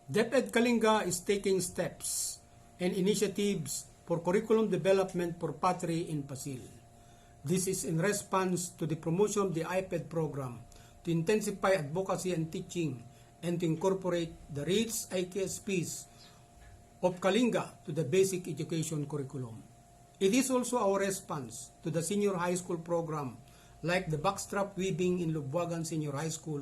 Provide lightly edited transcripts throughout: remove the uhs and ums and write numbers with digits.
DepEd Kalinga is taking steps and initiatives for curriculum development for Pottery in Pasil. This is in response to the promotion of the IPEd program to intensify advocacy and teaching and to incorporate the rich IKSPs of Kalinga to the basic education curriculum. It is also our response to the senior high school program like the backstrap weaving in Lubwagan Senior High School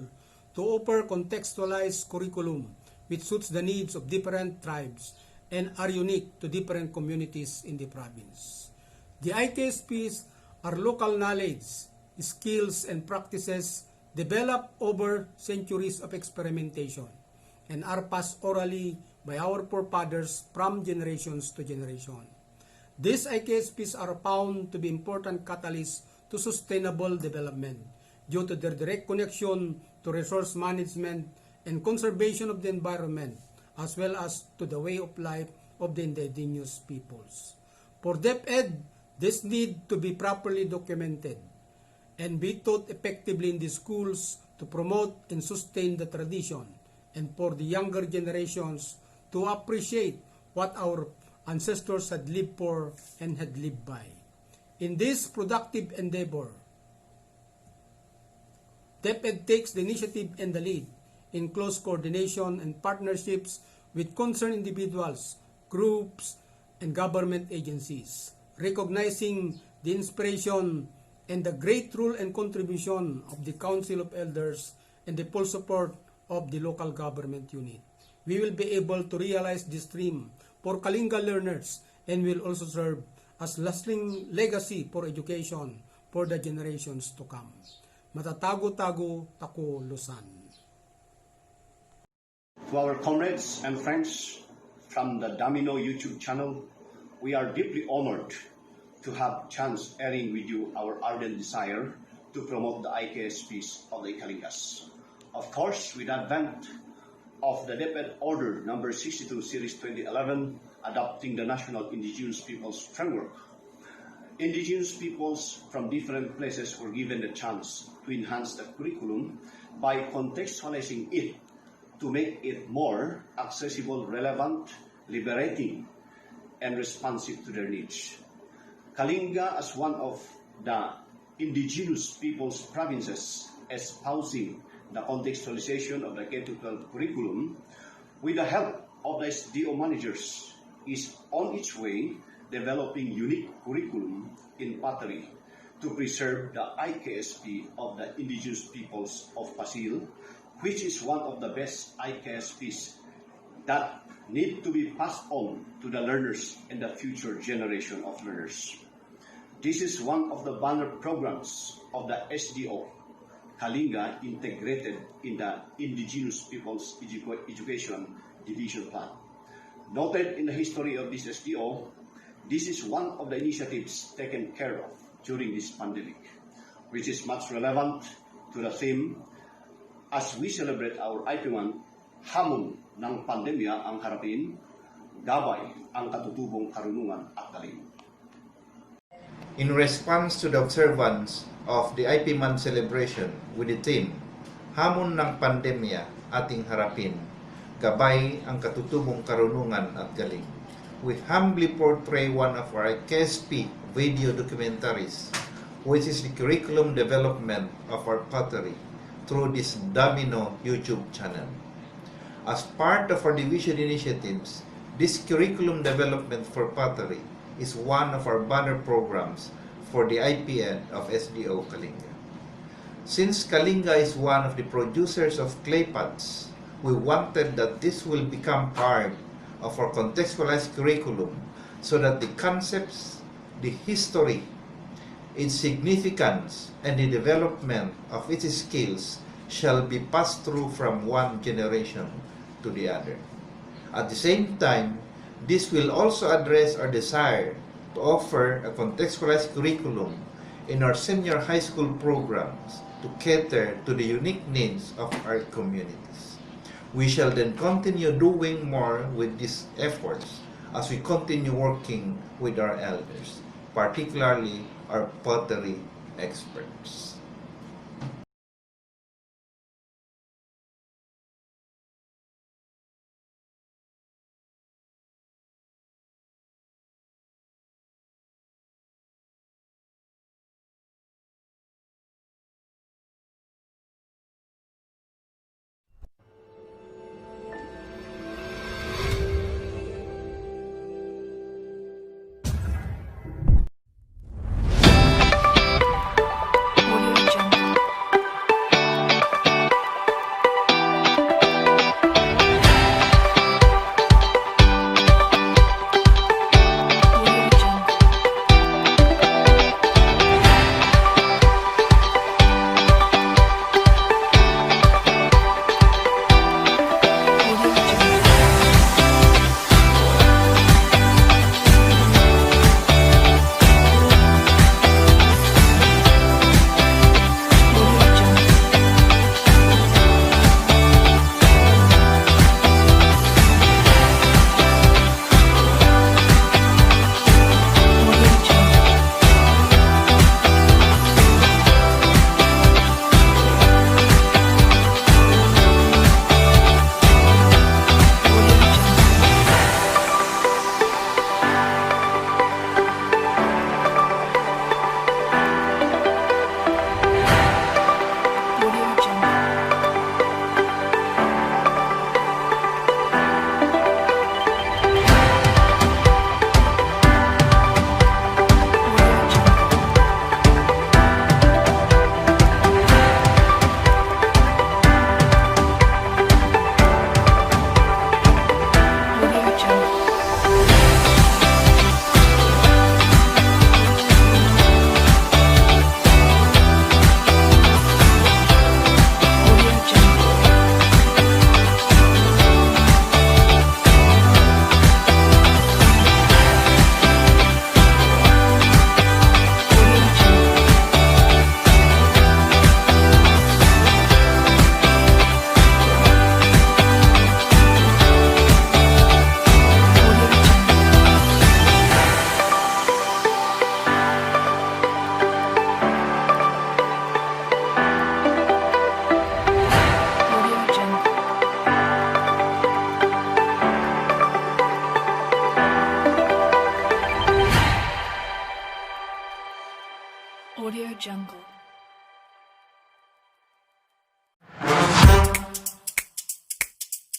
to offer contextualized curriculum which suits the needs of different tribes and are unique to different communities in the province. The IKSPs are local knowledge, skills, and practices developed over centuries of experimentation and are passed orally by our forefathers from generations to generation. These IKSPs are found to be important catalysts to sustainable development due to their direct connection to resource management and conservation of the environment, as well as to the way of life of the indigenous peoples. For DepEd, this need to be properly documented and be taught effectively in the schools to promote and sustain the tradition, and for the younger generations to appreciate what our ancestors had lived for and had lived by. In this productive endeavor, DepEd takes the initiative and the lead in close coordination and partnerships with concerned individuals, groups, and government agencies, recognizing the inspiration and the great role and contribution of the Council of Elders and the full support of the local government unit. We will be able to realize this dream for Kalinga learners and will also serve as lasting legacy for education for the generations to come. Matatago-tago tako Lusan. To our comrades and friends from the Domino YouTube channel, we are deeply honored to have chance airing with you our ardent desire to promote the IKSPs of the Kalingas. Of course, with the advent of the DepEd Order number 62 Series 2011, adopting the National Indigenous Peoples Framework, indigenous peoples from different places were given the chance to enhance the curriculum by contextualizing it to make it more accessible, relevant, liberating, and responsive to their needs. Kalinga, as one of the indigenous peoples provinces espousing the contextualization of the K-12 curriculum, with the help of the SDO managers, is on its way developing unique curriculum in Pottery to preserve the IKSP of the indigenous peoples of Pasil, which is one of the best IKSPs that need to be passed on to the learners and the future generation of learners. This is one of the banner programs of the SDO, Kalinga, integrated in the Indigenous Peoples Education Division Plan. Noted in the history of this SDO, this is one of the initiatives taken care of during this pandemic, which is much relevant to the theme as we celebrate our IP1, Hamon ng Pandemya Ating Harapin, Gabay and Katutubong Karunungan at Kalinga. In response to the observance of the IP month celebration with the theme, Hamon ng Pandemya Ating Harapin, Gabay ang Katutubong Karunungan at Galing, we humbly portray one of our IKSP video documentaries, which is the curriculum development of our Pottery through this Domino YouTube channel. As part of our division initiatives, this curriculum development for Pottery is one of our banner programs for the IPEd of SDO Kalinga. Since Kalinga is one of the producers of clay pots, we wanted that this will become part of our contextualized curriculum so that the concepts, the history, its significance, and the development of its skills shall be passed through from one generation to the other. At the same time, this will also address our desire to offer a contextualized curriculum in our senior high school programs to cater to the unique needs of our communities. We shall then continue doing more with these efforts as we continue working with our elders, particularly our pottery experts.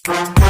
Podcast.